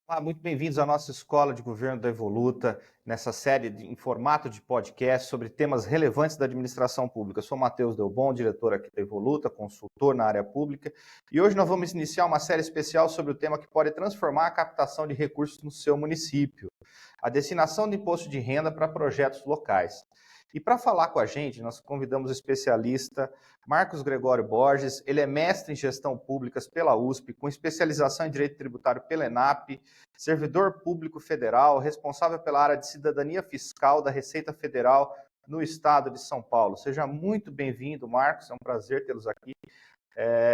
Olá, muito bem-vindos à nossa Escola de Governo da Evoluta, nessa série em formato de podcast sobre temas relevantes da administração pública. Eu sou Matheus Delbon, diretor aqui da Evoluta, consultor na área pública, e hoje nós vamos iniciar uma série especial sobre o tema que pode transformar a captação de recursos no seu município, a destinação de imposto de renda para projetos locais. E para falar com a gente, nós convidamos o especialista Marcos Gregório Borges. Ele é mestre em gestão públicas pela USP, com especialização em direito tributário pela ENAP, servidor público federal, responsável pela área de cidadania fiscal da Receita Federal no estado de São Paulo. Seja muito bem-vindo, Marcos, é um prazer tê-los aqui.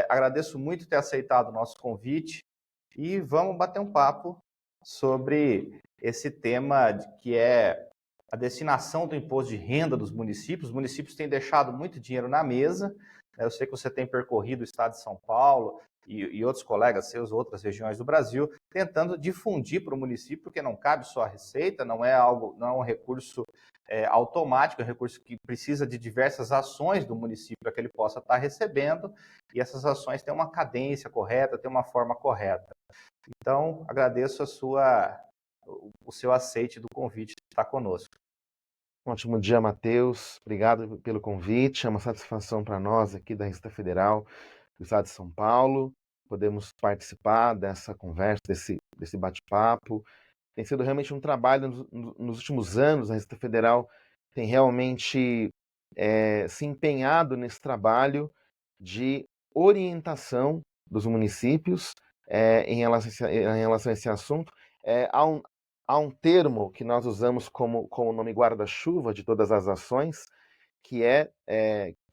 Agradeço muito ter aceitado o nosso convite e vamos bater um papo sobre esse tema que é a destinação do imposto de renda dos municípios. Os municípios têm deixado muito dinheiro na mesa. Eu sei que você tem percorrido o estado de São Paulo e outros colegas seus, outras regiões do Brasil, tentando difundir para o município, porque não cabe só a receita, não é um recurso automático, é um recurso que precisa de diversas ações do município para que ele possa estar recebendo, e essas ações têm uma cadência correta, têm uma forma correta. Então, agradeço o seu aceite do convite de estar conosco. Um ótimo dia, Matheus. Obrigado pelo convite. É uma satisfação para nós aqui da Receita Federal do Estado de São Paulo. Podemos participar dessa conversa, desse bate-papo. Tem sido realmente um trabalho nos últimos anos. A Receita Federal tem realmente se empenhado nesse trabalho de orientação dos municípios em relação a esse assunto. Há um termo que nós usamos como nome guarda-chuva de todas as ações, que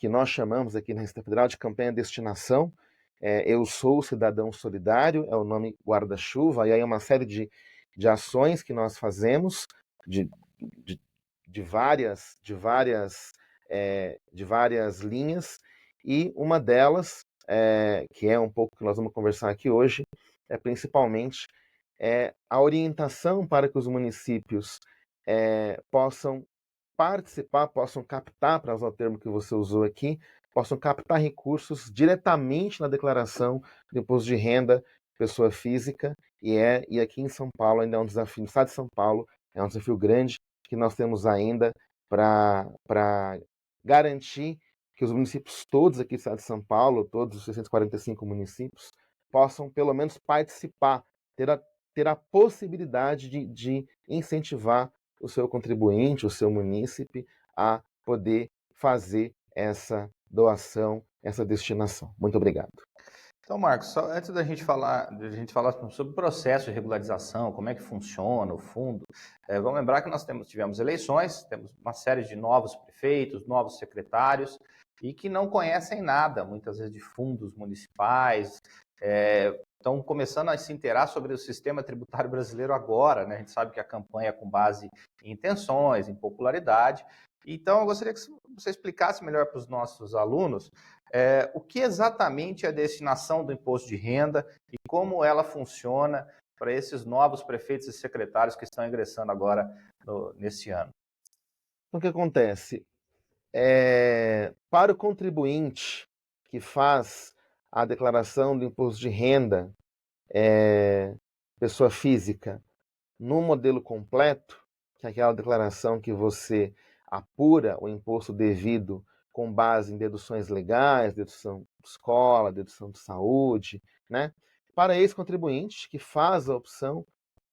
nós chamamos aqui na Receita Federal de campanha destinação. Eu sou cidadão solidário, é o nome guarda-chuva, e aí é uma série de ações que nós fazemos, de, de, de várias linhas, e uma delas, que é um pouco que nós vamos conversar aqui hoje, é principalmente a orientação para que os municípios possam participar, possam captar, para usar o termo que você usou aqui, possam captar recursos diretamente na declaração do imposto de renda pessoa física, e aqui em São Paulo ainda é um desafio, no estado de São Paulo, é um desafio grande que nós temos ainda para garantir que os municípios todos aqui do estado de São Paulo, todos os 645 municípios, possam pelo menos participar, ter a possibilidade de incentivar o seu contribuinte, o seu munícipe, a poder fazer essa doação, essa destinação. Muito obrigado. Então, Marcos, só antes da gente falar sobre o processo de regularização, como é que funciona o fundo, vamos lembrar que nós tivemos eleições, temos uma série de novos prefeitos, novos secretários, e que não conhecem nada, muitas vezes, de fundos municipais, estão começando a se inteirar sobre o sistema tributário brasileiro agora, né? A gente sabe que a campanha é com base em intenções, em popularidade. Então, eu gostaria que você explicasse melhor para os nossos alunos o que exatamente é a destinação do imposto de renda e como ela funciona para esses novos prefeitos e secretários que estão ingressando agora nesse ano. Então, o que acontece? Para o contribuinte que faz a declaração do imposto de renda, pessoa física, no modelo completo, que é aquela declaração que você apura o imposto devido com base em deduções legais, dedução de escola, dedução de saúde, né? Para esse contribuinte que faz a opção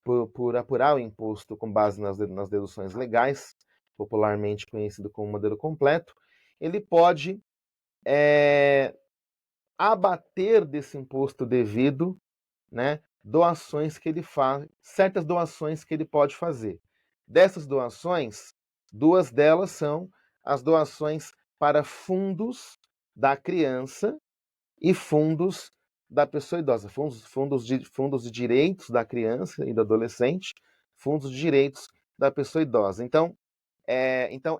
por apurar o imposto com base nas deduções legais, popularmente conhecido como modelo completo, ele pode abater desse imposto devido, né, doações que ele faz, certas doações que ele pode fazer. Dessas doações, duas delas são as doações para fundos da criança e fundos da pessoa idosa, fundos de direitos da criança e do adolescente, fundos de direitos da pessoa idosa. Então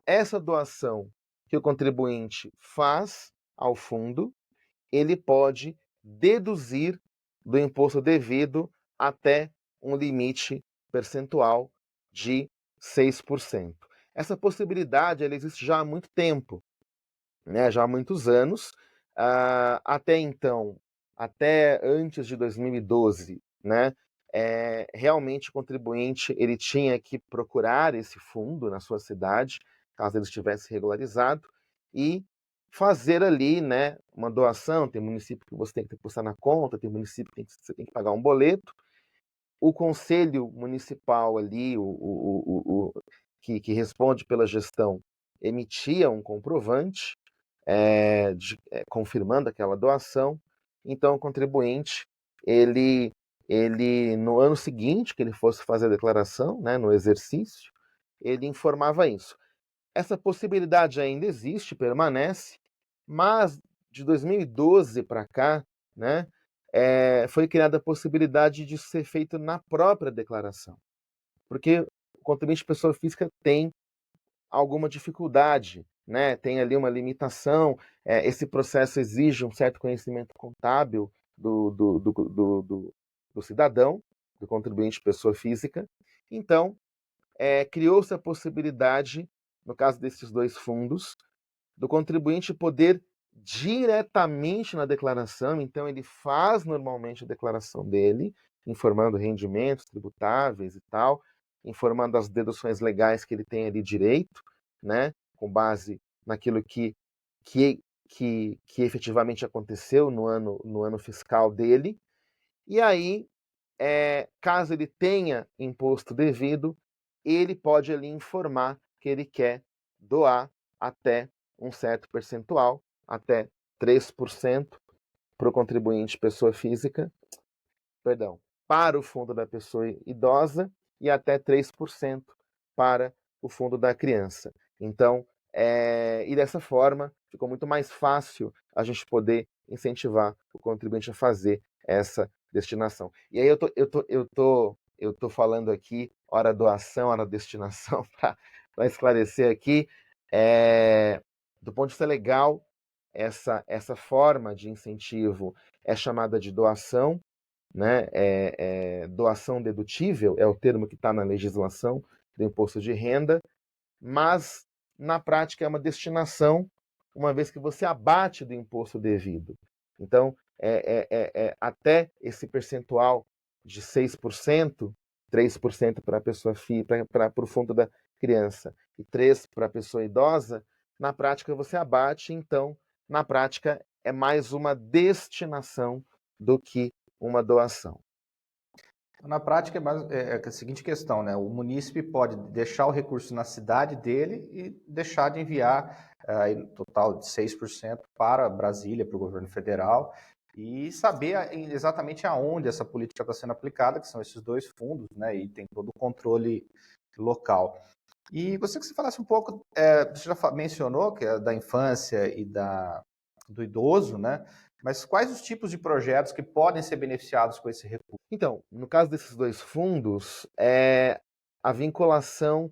essa doação que o contribuinte faz ao fundo, ele pode deduzir do imposto devido até um limite percentual de 6%. Essa possibilidade ela existe já há muito tempo, né? Já há muitos anos. Até então, até antes de 2012, né? realmente o contribuinte ele tinha que procurar esse fundo na sua cidade, caso ele estivesse regularizado, e fazer ali, né, uma doação. Tem município que você tem que depositar na conta, tem município que você tem que pagar um boleto. O conselho municipal ali, que responde pela gestão, emitia um comprovante confirmando aquela doação. Então, o contribuinte, ele no ano seguinte que ele fosse fazer a declaração, né, no exercício, ele informava isso. Essa possibilidade ainda existe, permanece, mas de 2012 para cá, né, foi criada a possibilidade de ser feito na própria declaração, porque o contribuinte pessoa física tem alguma dificuldade, né? Tem ali uma limitação. Esse processo exige um certo conhecimento contábil do cidadão, do contribuinte pessoa física. Então, criou-se a possibilidade, no caso desses dois fundos, do contribuinte poder diretamente na declaração. Então, ele faz normalmente a declaração dele, informando rendimentos tributáveis e tal, informando as deduções legais que ele tem ali direito, né, com base naquilo que efetivamente aconteceu no ano fiscal dele. E aí, caso ele tenha imposto devido, ele pode ali informar que ele quer doar até um certo percentual, até 3% para o contribuinte pessoa física, perdão, para o fundo da pessoa idosa e até 3% para o fundo da criança. Então, e dessa forma, ficou muito mais fácil a gente poder incentivar o contribuinte a fazer essa destinação. E aí eu tô falando aqui, hora doação, hora destinação, para esclarecer aqui. Do ponto de vista legal, essa forma de incentivo é chamada de doação, né? Doação dedutível é o termo que está na legislação do imposto de renda, mas na prática é uma destinação, uma vez que você abate do imposto devido. Então, até esse percentual de 6%, 3% para a pessoa para o fundo da criança e 3% para a pessoa idosa, na prática você abate. Então, na prática, é mais uma destinação do que uma doação. Na prática, é a seguinte questão, né? O munícipe pode deixar o recurso na cidade dele e deixar de enviar um total de 6% para Brasília, para o governo federal, e saber exatamente aonde essa política está sendo aplicada, que são esses dois fundos, né? E tem todo o controle local. E gostaria que você falasse um pouco, você já mencionou que é da infância e do idoso, né? Mas quais os tipos de projetos que podem ser beneficiados com esse recurso? Então, no caso desses dois fundos, a vinculação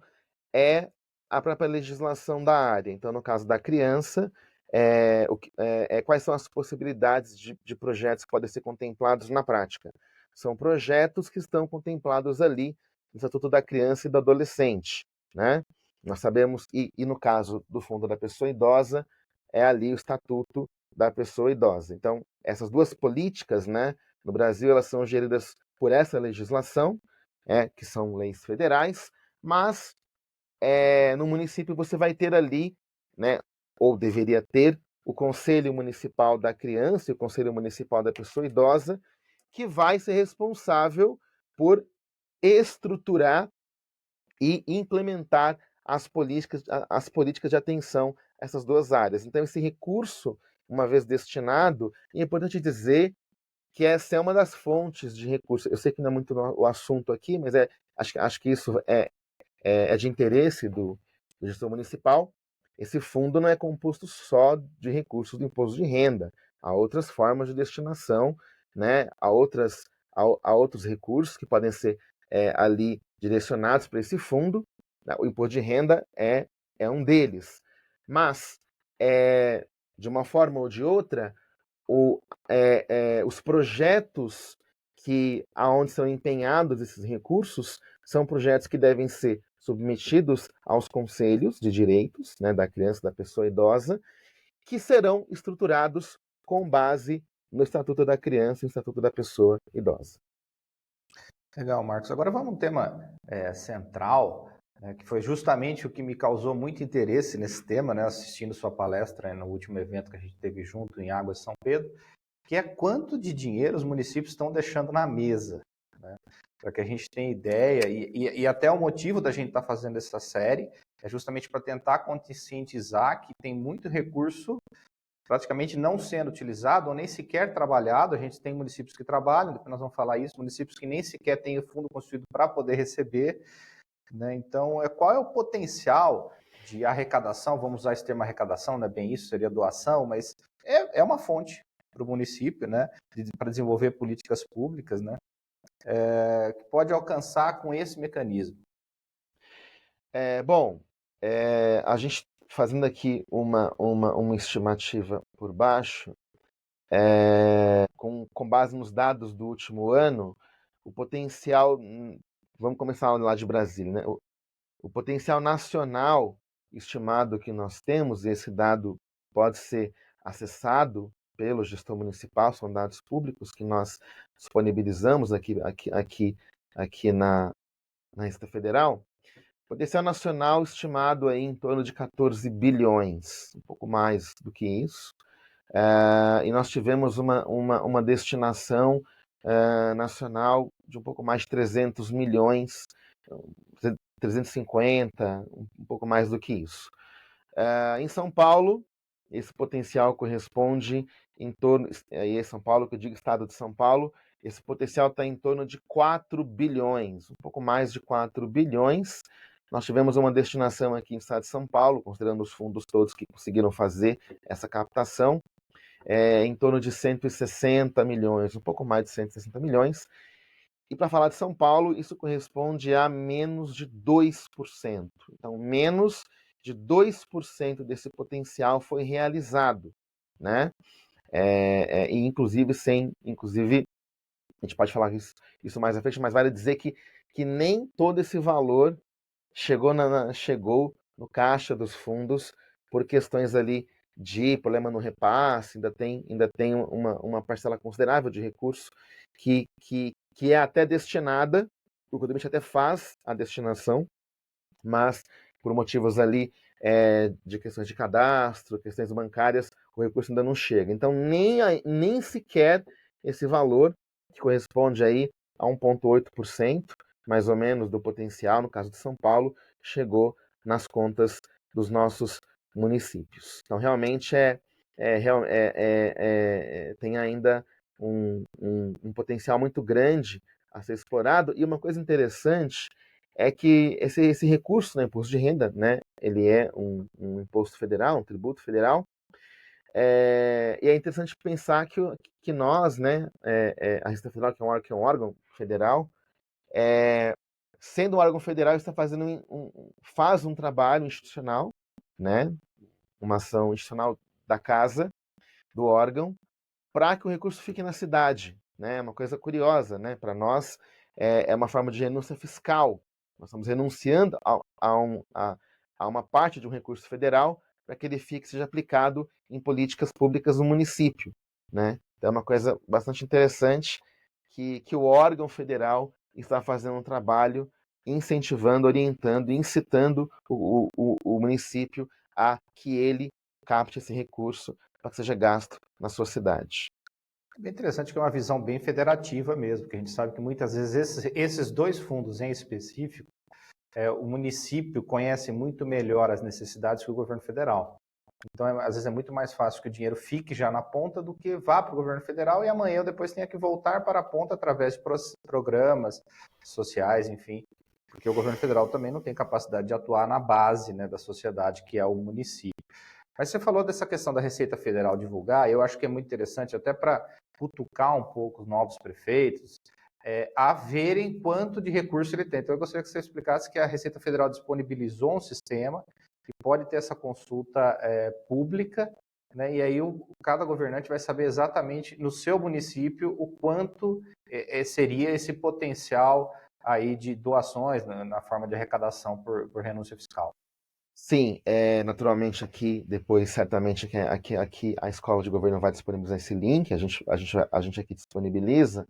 é a própria legislação da área. Então, no caso da criança, quais são as possibilidades de projetos que podem ser contemplados na prática? São projetos que estão contemplados ali no Estatuto da Criança e do Adolescente, né? Nós sabemos, e no caso do Fundo da Pessoa Idosa, é ali o Estatuto da Pessoa Idosa. Então, essas duas políticas, né, no Brasil, elas são geridas por essa legislação, que são leis federais, mas no município você vai ter ali, né, ou deveria ter, o Conselho Municipal da Criança e o Conselho Municipal da Pessoa Idosa, que vai ser responsável por estruturar e implementar as políticas de atenção a essas duas áreas. Então, esse recurso, uma vez destinado, é importante dizer que essa é uma das fontes de recursos. Eu sei que não é muito o assunto aqui, mas acho que isso é de interesse do gestor municipal. Esse fundo não é composto só de recursos do imposto de renda. Há outras formas de destinação, né? Há outros recursos que podem ser ali direcionados para esse fundo. O imposto de renda é um deles. Mas, de uma forma ou de outra, os projetos aonde são empenhados esses recursos são projetos que devem ser submetidos aos conselhos de direitos, né, da criança, da pessoa idosa, que serão estruturados com base no Estatuto da Criança e no Estatuto da Pessoa Idosa. Legal, Marcos. Agora vamos a um tema central, que foi justamente o que me causou muito interesse nesse tema, né, assistindo sua palestra no último evento que a gente teve junto em Águas de São Pedro, que é quanto de dinheiro os municípios estão deixando na mesa, né? Para que a gente tenha ideia, e até o motivo da gente estar fazendo essa série é justamente para tentar conscientizar que tem muito recurso praticamente não sendo utilizado ou nem sequer trabalhado. A gente tem municípios que trabalham, depois nós vamos falar isso, municípios que nem sequer têm o fundo constituído para poder receber, né? Então, qual é o potencial de arrecadação? Vamos usar esse termo arrecadação, não é bem isso, seria doação, mas é uma fonte para o município, né, para desenvolver políticas públicas, né, que pode alcançar com esse mecanismo. Bom, a gente fazendo aqui uma estimativa por baixo, com base nos dados do último ano, o potencial, vamos começar lá de Brasília, né? O potencial nacional estimado que nós temos, e esse dado pode ser acessado pelo gestor municipal, são dados públicos que nós disponibilizamos aqui na Receita Federal. Potencial nacional estimado aí em torno de 14 bilhões, um pouco mais do que isso. E nós tivemos uma destinação nacional de um pouco mais de 300 milhões, 350, um pouco mais do que isso. Em São Paulo, esse potencial corresponde em torno, aí é São Paulo, que eu digo estado de São Paulo, esse potencial está em torno de 4 bilhões, um pouco mais de 4 bilhões. Nós tivemos uma destinação aqui no estado de São Paulo, considerando os fundos todos que conseguiram fazer essa captação, em torno de 160 milhões, um pouco mais de 160 milhões. E para falar de São Paulo, isso corresponde a menos de 2%. Então, menos de 2% desse potencial foi realizado, né? E inclusive a gente pode falar isso mais à frente, mas vale dizer que nem todo esse valor chegou no caixa dos fundos por questões ali de problema no repasse, ainda tem uma parcela considerável de recurso que é até destinada, o contribuinte até faz a destinação, mas por motivos ali de questões de cadastro, questões bancárias, o recurso ainda não chega. Então, nem sequer esse valor, que corresponde aí a 1,8%, mais ou menos, do potencial, no caso de São Paulo, chegou nas contas dos nossos municípios. Então, realmente tem ainda um potencial muito grande a ser explorado. E uma coisa interessante é que esse recurso, né, imposto de renda, né, ele é um imposto federal, um tributo federal, e é interessante pensar que nós, né, a Receita Federal, que é um órgão federal, sendo um órgão federal, está faz um trabalho institucional, né, uma ação institucional da casa, do órgão, para que o recurso fique na cidade, né? É uma coisa curiosa, né? Para nós é uma forma de renúncia fiscal. Nós estamos renunciando a uma parte de um recurso federal para que ele fique seja aplicado em políticas públicas no município, né? Então é uma coisa bastante interessante que o órgão federal está fazendo um trabalho incentivando, orientando, incitando o município a que ele capte esse recurso para que seja gasto na sua cidade. É bem interessante que é uma visão bem federativa mesmo, que a gente sabe que muitas vezes esses dois fundos em específico, o município conhece muito melhor as necessidades que o governo federal. Então, às vezes é muito mais fácil que o dinheiro fique já na ponta do que vá para o governo federal e amanhã ou depois tenha que voltar para a ponta através de programas sociais, enfim, porque o governo federal também não tem capacidade de atuar na base, né, da sociedade, que é o município. Mas você falou dessa questão da Receita Federal divulgar, eu acho que é muito interessante até para cutucar um pouco os novos prefeitos, a verem quanto de recurso ele tem. Então, eu gostaria que você explicasse que a Receita Federal disponibilizou um sistema que pode ter essa consulta pública, né? E aí cada governante vai saber exatamente no seu município o quanto seria esse potencial aí de doações na forma de arrecadação por renúncia fiscal. Sim, naturalmente aqui, depois certamente aqui a escola de governo vai disponibilizar esse link, a gente aqui disponibiliza.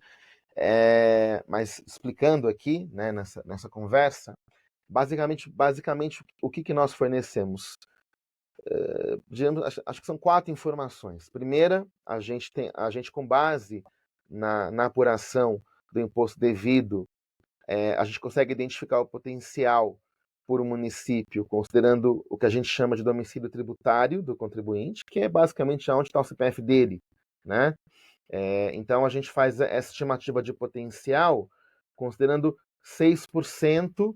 Mas explicando aqui, né, nessa conversa, basicamente o que nós fornecemos? Acho que são 4 informações. Primeira, a gente com base na apuração do imposto devido, a gente consegue identificar o potencial por um município, considerando o que a gente chama de domicílio tributário do contribuinte, que é basicamente onde está o CPF dele, né? Então a gente faz essa estimativa de potencial considerando 6%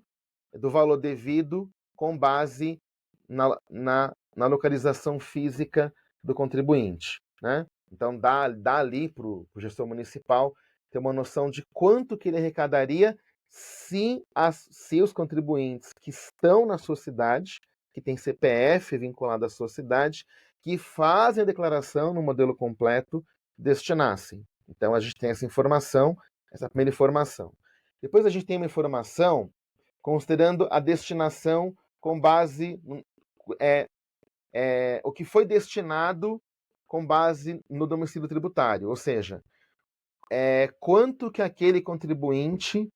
do valor devido com base na localização física do contribuinte, né? Então dá ali para o gestor municipal ter uma noção de quanto que ele arrecadaria se os contribuintes que estão na sua cidade, que tem CPF vinculado à sua cidade, que fazem a declaração no modelo completo, destinassem. Então a gente tem essa informação, essa primeira informação. Depois a gente tem uma informação considerando a destinação com base o que foi destinado com base no domicílio tributário, ou seja, quanto que aquele contribuinte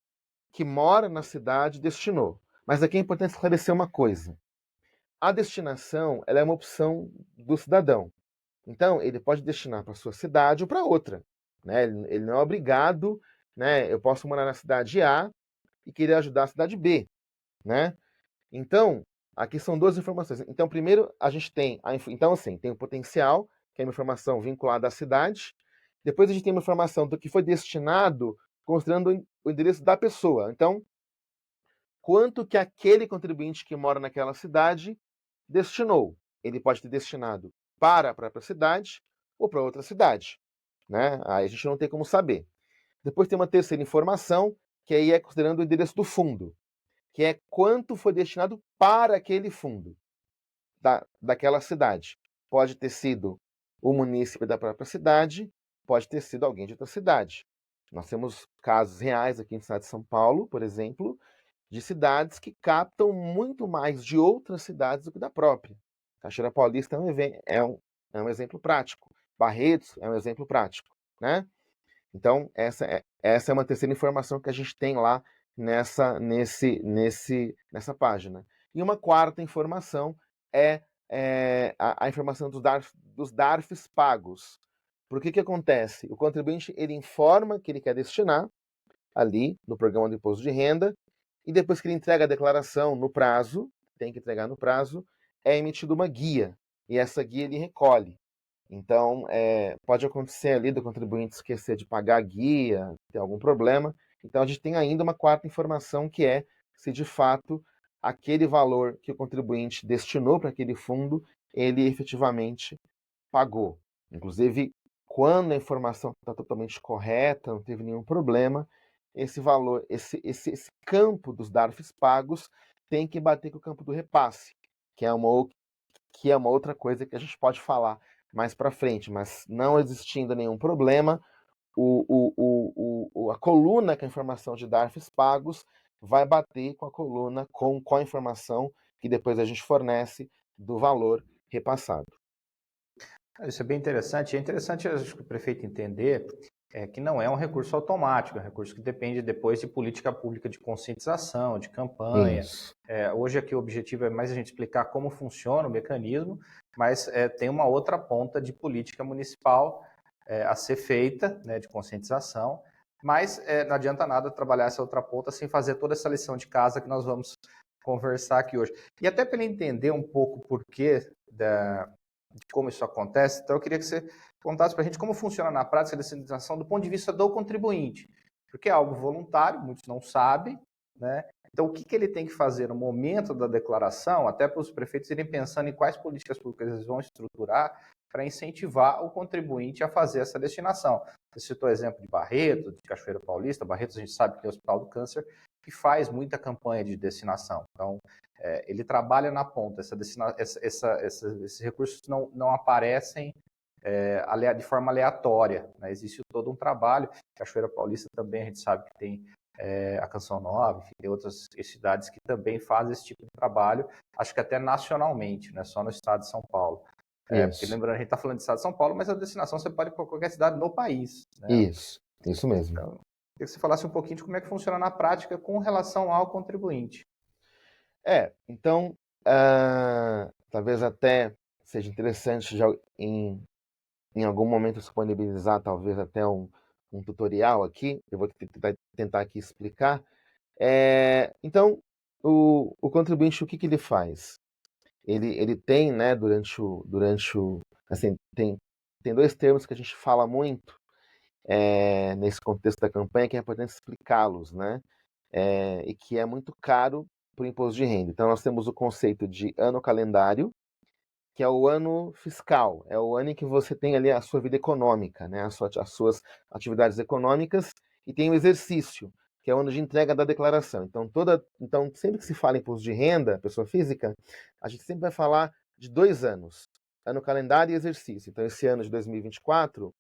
que mora na cidade destinou. Mas aqui é importante esclarecer uma coisa. A destinação ela é uma opção do cidadão. Então, ele pode destinar para sua cidade ou para outra. Né? Ele não é obrigado, né? Eu posso morar na cidade A e querer ajudar a cidade B. Né? Então, aqui são 2 informações. Então, primeiro, a gente tem tem o potencial, que é uma informação vinculada à cidade. Depois a gente tem uma informação do que foi destinado, considerando o endereço da pessoa. Então, quanto que aquele contribuinte que mora naquela cidade destinou? Ele pode ter destinado para a própria cidade ou para outra cidade, né? Aí a gente não tem como saber. Depois tem uma terceira informação, que aí é considerando o endereço do fundo, que é quanto foi destinado para aquele fundo daquela cidade. Pode ter sido o munícipe da própria cidade, pode ter sido alguém de outra cidade. Nós temos casos reais aqui no estado de São Paulo, por exemplo, de cidades que captam muito mais de outras cidades do que da própria. Cachoeira Paulista é um exemplo prático. Barretos é um exemplo prático, né? Então, essa é uma terceira informação que a gente tem lá nessa página. E uma quarta informação é a informação dos DARFs pagos. Por que acontece? O contribuinte ele informa que ele quer destinar ali no programa do imposto de renda, e depois que ele entrega a declaração no prazo, tem que entregar no prazo, é emitida uma guia, e essa guia ele recolhe. Então, pode acontecer ali do contribuinte esquecer de pagar a guia, ter algum problema. Então, a gente tem ainda uma quarta informação, que é se de fato aquele valor que o contribuinte destinou para aquele fundo, ele efetivamente pagou. Inclusive, quando a informação está totalmente correta, não teve nenhum problema, esse valor, esse campo dos DARFs pagos tem que bater com o campo do repasse, que é uma outra coisa que a gente pode falar mais para frente, mas não existindo nenhum problema, a coluna com a informação de DARFs pagos vai bater com a coluna com a informação que depois a gente fornece do valor repassado. Isso é bem interessante. É interessante, acho que o prefeito entender que não é um recurso automático, é um recurso que depende depois de política pública de conscientização, de campanha. Hoje aqui o objetivo é mais a gente explicar como funciona o mecanismo, mas tem uma outra ponta de política municipal a ser feita, né, de conscientização, mas não adianta nada trabalhar essa outra ponta sem fazer toda essa lição de casa que nós vamos conversar aqui hoje. E até para ele entender um pouco o porquê de como isso acontece, então eu queria que você contasse para a gente como funciona na prática a descentralização do ponto de vista do contribuinte, porque é algo voluntário, muitos não sabem, né? Então, o que ele tem que fazer no momento da declaração, até para os prefeitos irem pensando em quais políticas públicas eles vão estruturar para incentivar o contribuinte a fazer essa destinação. Você citou o exemplo de Barreto, de Cachoeira Paulista. Barreto, a gente sabe que tem o Hospital do Câncer, que faz muita campanha de destinação. Então, ele trabalha na ponta. Esses recursos não aparecem de forma aleatória, né? Existe todo um trabalho. Cachoeira Paulista também a gente sabe que tem a Canção Nova, enfim, tem outras cidades que também fazem esse tipo de trabalho, acho que até nacionalmente, não é só no estado de São Paulo. Porque lembrando, a gente está falando de estado de São Paulo, mas a destinação você pode ir para qualquer cidade no país. Né? Isso mesmo. Então, Queria que você falasse um pouquinho de como é que funciona na prática com relação ao contribuinte. Então, talvez até seja interessante já em algum momento disponibilizar talvez até um tutorial aqui, eu vou tentar aqui explicar. Então, o contribuinte, o que ele faz? Ele tem, né, assim, tem dois termos que a gente fala muito nesse contexto da campanha, que é importante explicá-los, né? E que é muito caro para o imposto de renda. Então, nós temos o conceito de ano calendário, que é o ano fiscal, é o ano em que você tem ali a sua vida econômica, né? As suas atividades econômicas, e tem o exercício, que é o ano de entrega da declaração. Então, sempre que se fala em imposto de renda, pessoa física, a gente sempre vai falar de 2 anos, ano calendário e exercício. Então, esse ano de 2024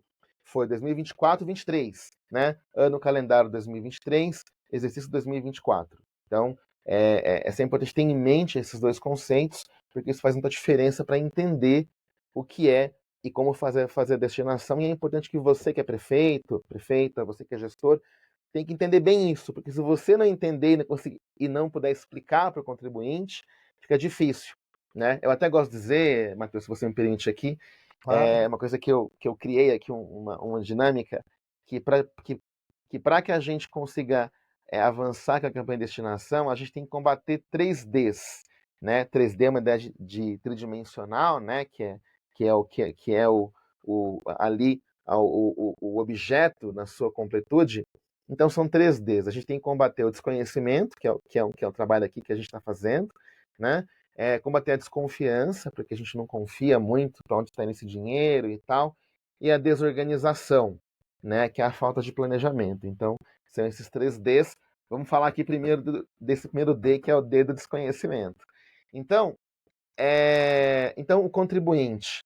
foi 2024-23, né? Ano calendário 2023, exercício 2024. Então, é sempre importante ter em mente esses dois conceitos, porque isso faz muita diferença para entender o que é e como fazer a destinação. E é importante que você que é prefeito, prefeita, você que é gestor, tem que entender bem isso, porque se você não entender e não puder explicar para o contribuinte, fica difícil, né? Eu até gosto de dizer, Matheus, se você me permite aqui, Claro. uma coisa que eu criei aqui, uma dinâmica, que para que a gente consiga avançar com a campanha de destinação, a gente tem que combater 3Ds, né? 3D é uma ideia de tridimensional, né? Que é o ali o objeto na sua completude. Então são 3Ds. A gente tem que combater o desconhecimento, que é o trabalho aqui que a gente está fazendo, né? Combater a desconfiança, porque a gente não confia muito para onde está esse dinheiro e tal, e a desorganização, né? Que é a falta de planejamento. Então são esses 3Ds. Vamos falar aqui primeiro desse primeiro D, que é o D do desconhecimento. Então, o contribuinte,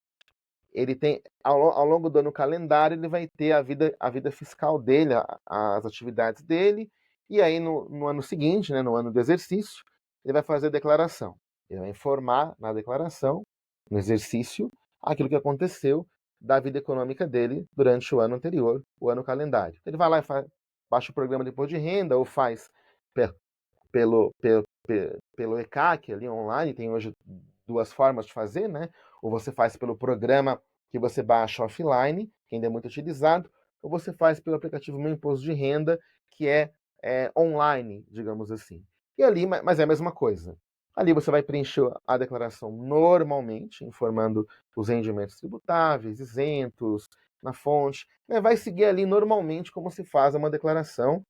ele tem, ao longo do ano calendário, ele vai ter a vida fiscal dele, as atividades dele, e aí no ano seguinte, né, no ano do exercício, ele vai fazer a declaração. Ele vai informar na declaração, no exercício, aquilo que aconteceu da vida econômica dele durante o ano anterior, o ano calendário. Ele vai lá e baixa o programa de imposto de renda, ou faz pelo ECAC ali online, tem hoje duas formas de fazer, né? Ou você faz pelo programa que você baixa offline, que ainda é muito utilizado, ou você faz pelo aplicativo Meu Imposto de Renda, que é online, digamos assim. E ali, mas é a mesma coisa. Ali você vai preencher a declaração normalmente, informando os rendimentos tributáveis, isentos, na fonte. Né? Vai seguir ali normalmente como se faz uma declaração.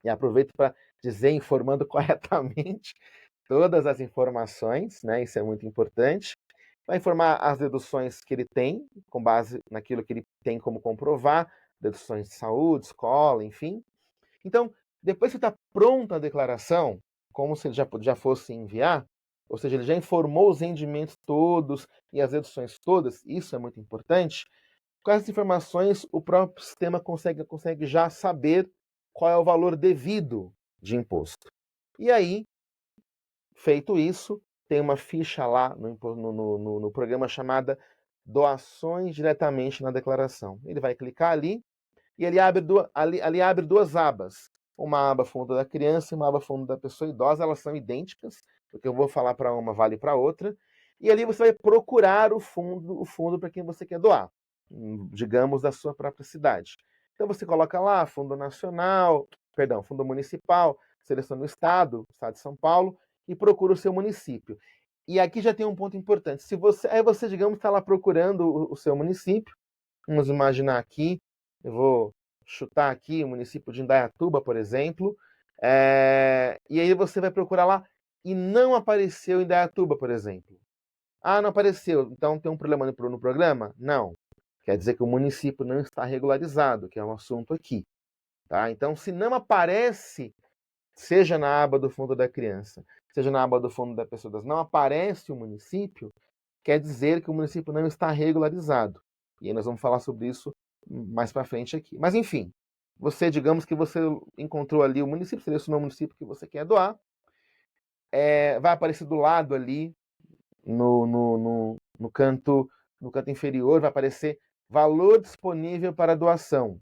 E aproveito para dizer, informando corretamente todas as informações, né? Isso é muito importante. Vai informar as deduções que ele tem, com base naquilo que ele tem como comprovar, deduções de saúde, escola, enfim. Então, depois que está pronta a declaração, como se ele já fosse enviar, ou seja, ele já informou os rendimentos todos e as deduções todas, isso é muito importante. Com essas informações, o próprio sistema consegue já saber qual é o valor devido de imposto. E aí, feito isso, tem uma ficha lá no programa chamada Doações diretamente na declaração. Ele vai clicar ali e ele ali abre duas abas. Uma aba fundo da criança e uma aba fundo da pessoa idosa. Elas são idênticas, porque eu vou falar para uma, vale para outra. E ali você vai procurar o fundo para quem você quer doar, digamos, da sua própria cidade. Então você coloca lá Fundo Nacional, perdão, Fundo Municipal, seleciona o Estado de São Paulo, e procura o seu município. E aqui já tem um ponto importante. Aí você, digamos, está lá procurando o seu município. Vamos imaginar aqui, eu vou chutar aqui o município de Indaiatuba, por exemplo. E aí você vai procurar lá e não apareceu Indaiatuba, por exemplo. Ah, não apareceu. Então tem um problema no programa? Não. Quer dizer que o município não está regularizado, que é um assunto aqui. Tá? Então, se não aparece, seja na aba do Fundo da Criança, seja na aba do Fundo da Pessoa, não aparece o município, quer dizer que o município não está regularizado. E aí nós vamos falar sobre isso mais para frente aqui. Mas, enfim, digamos que você encontrou ali o município, selecionou o município que você quer doar, vai aparecer do lado ali, no canto inferior, vai aparecer valor disponível para doação.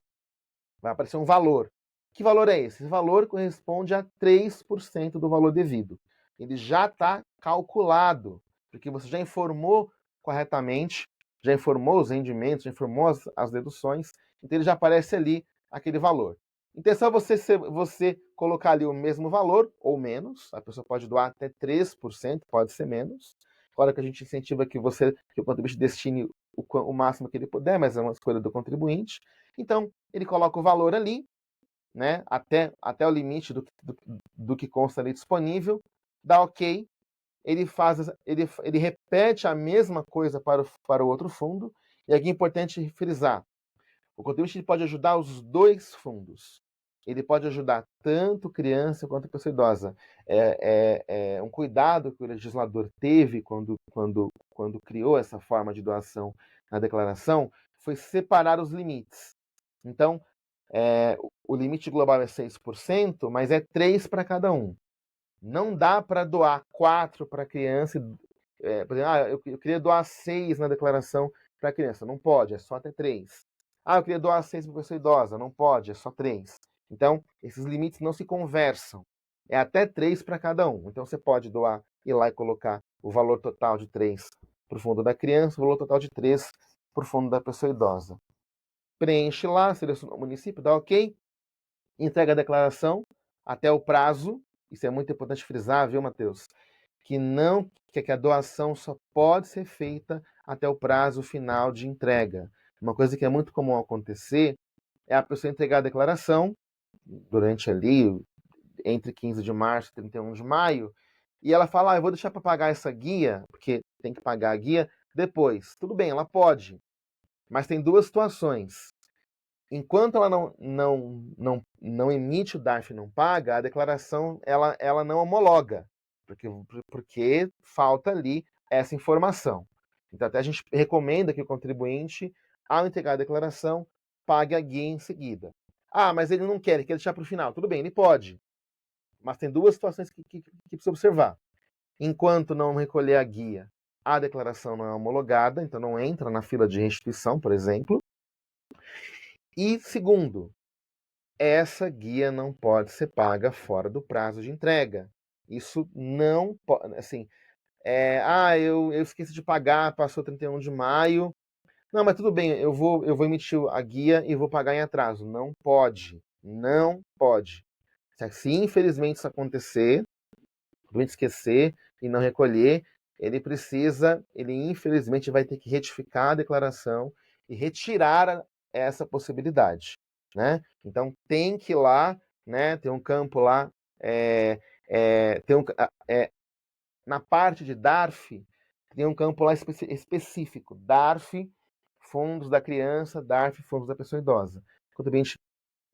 Vai aparecer um valor. Que valor é esse? Esse valor corresponde a 3% do valor devido. Ele já está calculado, porque você já informou corretamente, já informou os rendimentos, já informou as deduções, então ele já aparece ali aquele valor. Então é só você colocar ali o mesmo valor, ou menos, a pessoa pode doar até 3%, pode ser menos. Claro que a gente incentiva que o contribuinte destine o máximo que ele puder, mas é uma escolha do contribuinte. Então, ele coloca o valor ali, né, até o limite do que consta ali disponível, dá ok, ele repete a mesma coisa para o outro fundo, e aqui é importante frisar, o contribuinte pode ajudar os dois fundos. Ele pode ajudar tanto criança quanto pessoa idosa. É um cuidado que o legislador teve quando criou essa forma de doação na declaração, foi separar os limites. Então, o limite global é 6%, mas é 3 para cada um. Não dá para doar 4 para criança. Por exemplo, eu queria doar 6 na declaração para criança. Não pode, é só até 3. Eu queria doar 6 para pessoa idosa. Não pode, é só 3. Então, esses limites não se conversam. É até 3 para cada um. Então, você pode doar, ir lá e colocar o valor total de 3 para o fundo da criança, o valor total de 3 para o fundo da pessoa idosa. Preenche lá, seleciona o município, dá ok, entrega a declaração até o prazo. Isso é muito importante frisar, viu, Matheus? Que a doação só pode ser feita até o prazo final de entrega. Uma coisa que é muito comum acontecer é a pessoa entregar a declaração durante ali, entre 15 de março e 31 de maio, e ela fala, eu vou deixar para pagar essa guia, porque tem que pagar a guia depois. Tudo bem, ela pode, mas tem duas situações. Enquanto ela não emite o DARF e não paga, a declaração ela não homologa, porque falta ali essa informação. Então, até a gente recomenda que o contribuinte, ao entregar a declaração, pague a guia em seguida. Mas ele não quer, ele quer deixar para o final. Tudo bem, ele pode. Mas tem duas situações que precisa observar. Enquanto não recolher a guia, a declaração não é homologada, então não entra na fila de restituição, por exemplo. E segundo, essa guia não pode ser paga fora do prazo de entrega. Isso não pode, assim, eu esqueci de pagar, passou 31 de maio. Não, mas tudo bem, eu vou emitir a guia e vou pagar em atraso. Não pode, não pode. Se infelizmente isso acontecer, não esquecer e não recolher, ele infelizmente vai ter que retificar a declaração e retirar essa possibilidade, né? Então tem que ir lá, né? Tem um campo lá, na parte de DARF, tem um campo lá específico, DARF, fundos da criança, DARF, fundos da pessoa idosa. Quando a gente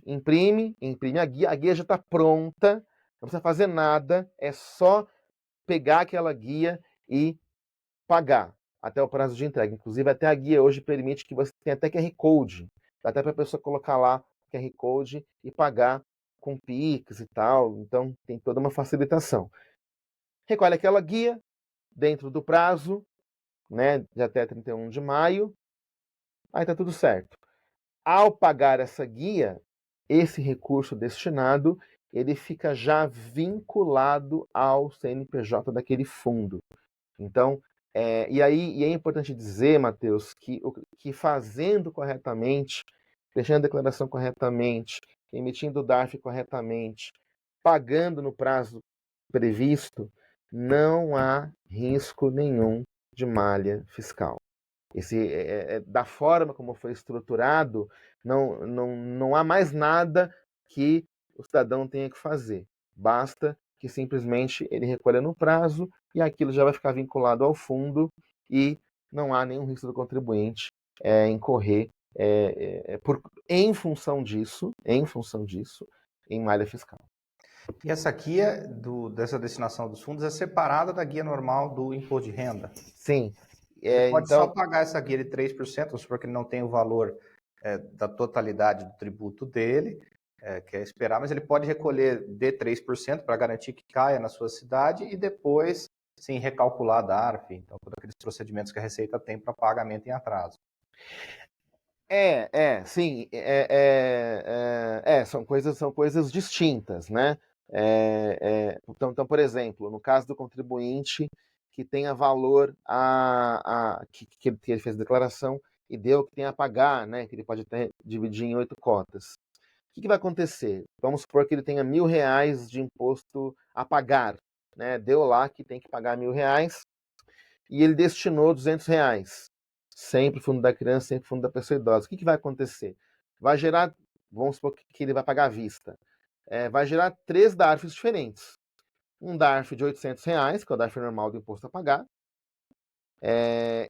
imprime a guia já está pronta, não precisa fazer nada, é só pegar aquela guia e pagar até o prazo de entrega. Inclusive, até a guia hoje permite que você tenha até QR Code. Dá até para a pessoa colocar lá QR Code e pagar com Pix e tal. Então, tem toda uma facilitação. Recolhe aquela guia dentro do prazo, né, de até 31 de maio. Aí tá tudo certo. Ao pagar essa guia, esse recurso destinado, ele fica já vinculado ao CNPJ daquele fundo. Então, e é importante dizer, Matheus, que fazendo corretamente, deixando a declaração corretamente, emitindo o DARF corretamente, pagando no prazo previsto, não há risco nenhum de malha fiscal. Da forma como foi estruturado, não há mais nada que o cidadão tenha que fazer. Basta que simplesmente ele recolha no prazo e aquilo já vai ficar vinculado ao fundo e não há nenhum risco do contribuinte incorrer em função disso, em malha fiscal. E essa guia dessa destinação dos fundos é separada da guia normal do imposto de renda? Sim. Ele pode só pagar essa guia de 3%, vamos supor que ele não tem o valor da totalidade do tributo dele, que é esperar, mas ele pode recolher de 3% para garantir que caia na sua cidade e depois, sim, recalcular a DARF, então, todos aqueles procedimentos que a Receita tem para pagamento em atraso. Sim, são coisas distintas, né? Então, por exemplo, no caso do contribuinte que tenha valor que ele fez a declaração e deu que tem a pagar, né? Que ele pode até dividir em 8 cotas. O que vai acontecer? Vamos supor que ele tenha R$ 1.000 de imposto a pagar, né? Deu lá que tem que pagar R$ 1.000 e ele destinou R$ 200. Sempre fundo da criança, sempre fundo da pessoa idosa. O que vai acontecer? Vai gerar, vamos supor que ele vai pagar à vista. Vai gerar 3 DARFs diferentes. Um DARF de R$ 800, que é o DARF normal do imposto a pagar,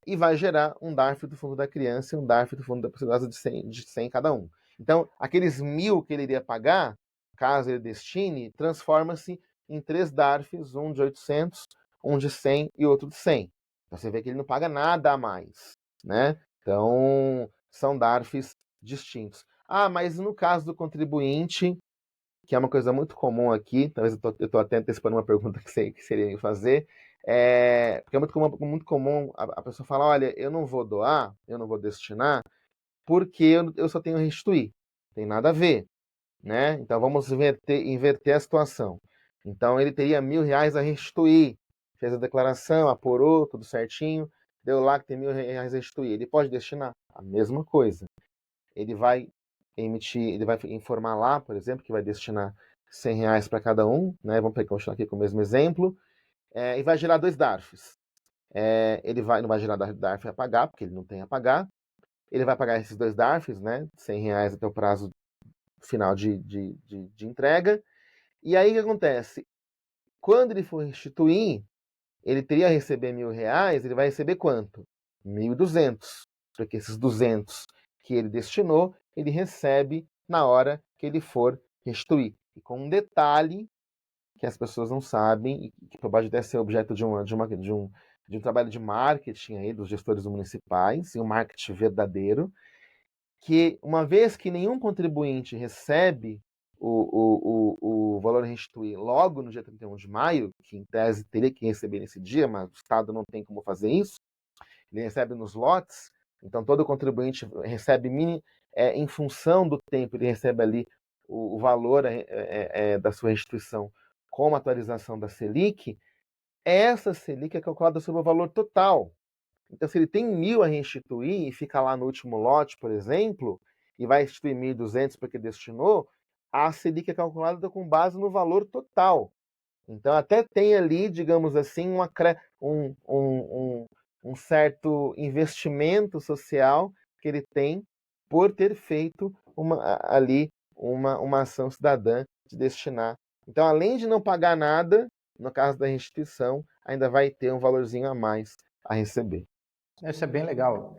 e vai gerar um DARF do fundo da criança e um DARF do fundo da pessoa idosa de 100 cada um. Então, aqueles 1.000 que ele iria pagar, caso ele destine, transforma-se em 3 DARFs, um de 800, um de 100 e outro de 100. Então, você vê que ele não paga nada a mais, né? Então, são DARFs distintos. Mas no caso do contribuinte, que é uma coisa muito comum aqui, talvez eu estou até antecipando uma pergunta que seria me fazer, porque é muito comum a pessoa falar, olha, eu não vou doar, eu não vou destinar, porque eu só tenho restituir. Tem nada a ver, né? Então vamos inverter a situação. Então ele teria R$ 1.000 a restituir, fez a declaração, apurou, tudo certinho, deu lá que tem R$ 1.000 a restituir. Ele pode destinar a mesma coisa. Ele vai informar lá, por exemplo, que vai destinar R$ 100 para cada um, né? Vamos continuar aqui com o mesmo exemplo, e vai gerar 2 DARFs. Ele não vai gerar DARF a pagar, porque ele não tem a pagar. Ele vai pagar esses 2 DARFs, né? R$ 100 até o prazo final de entrega. E aí o que acontece? Quando ele for restituir, ele teria a receber R$ 1.000, ele vai receber quanto? 1.200. Porque esses 200 que ele destinou, ele recebe na hora que ele for restituir. E com um detalhe que as pessoas não sabem e que pode até ser objeto de um trabalho de marketing aí dos gestores municipais, e um marketing verdadeiro, que uma vez que nenhum contribuinte recebe o valor a restituir logo no dia 31 de maio, que em tese teria que receber nesse dia, mas o Estado não tem como fazer isso, ele recebe nos lotes, então todo contribuinte recebe em função do tempo, ele recebe ali o valor da sua restituição com a atualização da Selic. Essa Selic é calculada sobre o valor total. Então, se ele tem 1.000 a restituir e fica lá no último lote, por exemplo, e vai restituir 1.200 porque destinou, a Selic é calculada com base no valor total. Então, até tem ali, digamos assim, um certo investimento social que ele tem por ter feito uma ação cidadã de destinar. Então, além de não pagar nada, no caso da restituição, ainda vai ter um valorzinho a mais a receber. Isso é bem legal.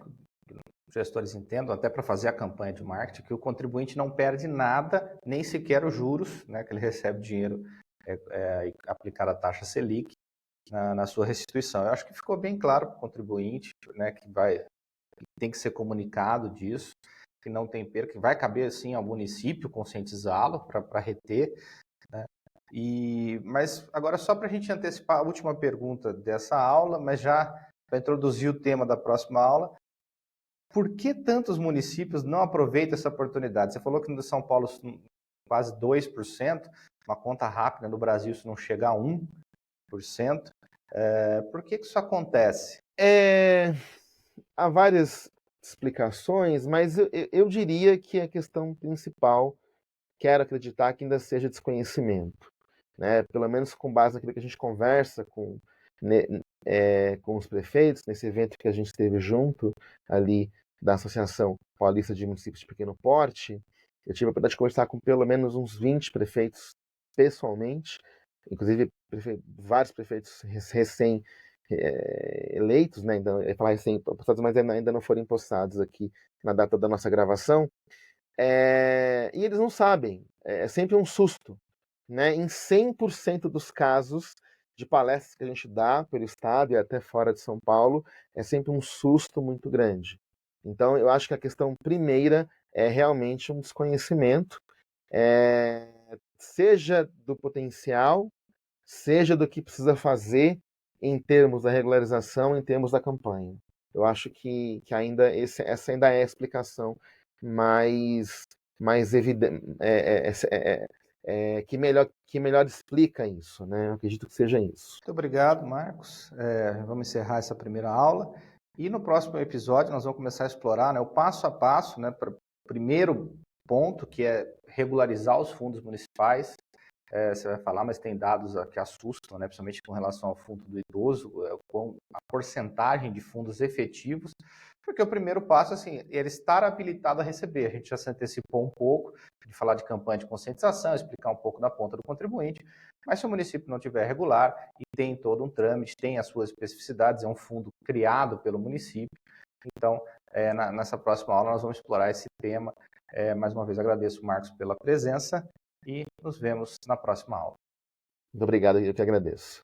Os gestores entendam, até para fazer a campanha de marketing, que o contribuinte não perde nada, nem sequer os juros, né, que ele recebe dinheiro aplicar a taxa Selic na sua restituição. Eu acho que ficou bem claro para o contribuinte, né, que tem que ser comunicado disso, que não tem perda, que vai caber sim ao município conscientizá-lo para reter, né? Mas agora só para a gente antecipar a última pergunta dessa aula, mas já para introduzir o tema da próxima aula, por que tantos municípios não aproveitam essa oportunidade? Você falou que no São Paulo quase 2%, uma conta rápida, no Brasil isso não chega a 1%. Por que isso acontece? Há várias explicações, mas eu diria que a questão principal, quero acreditar que ainda seja desconhecimento, né? Pelo menos com base naquilo que a gente conversa com os prefeitos, nesse evento que a gente esteve junto ali da Associação Paulista de Municípios de Pequeno Porte, eu tive a oportunidade de conversar com pelo menos uns 20 prefeitos pessoalmente, inclusive vários prefeitos recém-eleitos, né? Então, eu ia falar recém-impostados, mas ainda não foram impostados aqui na data da nossa gravação. E eles não sabem, é sempre um susto, né? Em 100% dos casos de palestras que a gente dá pelo estado e até fora de São Paulo, é sempre um susto muito grande. Então, eu acho que a questão primeira é realmente um desconhecimento, seja do potencial, seja do que precisa fazer em termos da regularização, em termos da campanha. Eu acho que ainda essa ainda é a explicação mais evidente, que melhor explica isso, né? Eu acredito que seja isso. Muito obrigado, Marcos. Vamos encerrar essa primeira aula. E no próximo episódio nós vamos começar a explorar, né, o passo a passo, né, para o primeiro ponto, que é regularizar os fundos municipais. Você vai falar, mas tem dados que assustam, né, principalmente com relação ao fundo do idoso, a porcentagem de fundos efetivos, porque o primeiro passo, assim, é ele estar habilitado a receber. A gente já se antecipou um pouco de falar de campanha de conscientização, explicar um pouco da ponta do contribuinte, mas se o município não tiver regular e tem todo um trâmite, tem as suas especificidades, é um fundo criado pelo município, então, nessa próxima aula nós vamos explorar esse tema. Mais uma vez agradeço, Marcos, pela presença e nos vemos na próxima aula. Muito obrigado, eu que agradeço.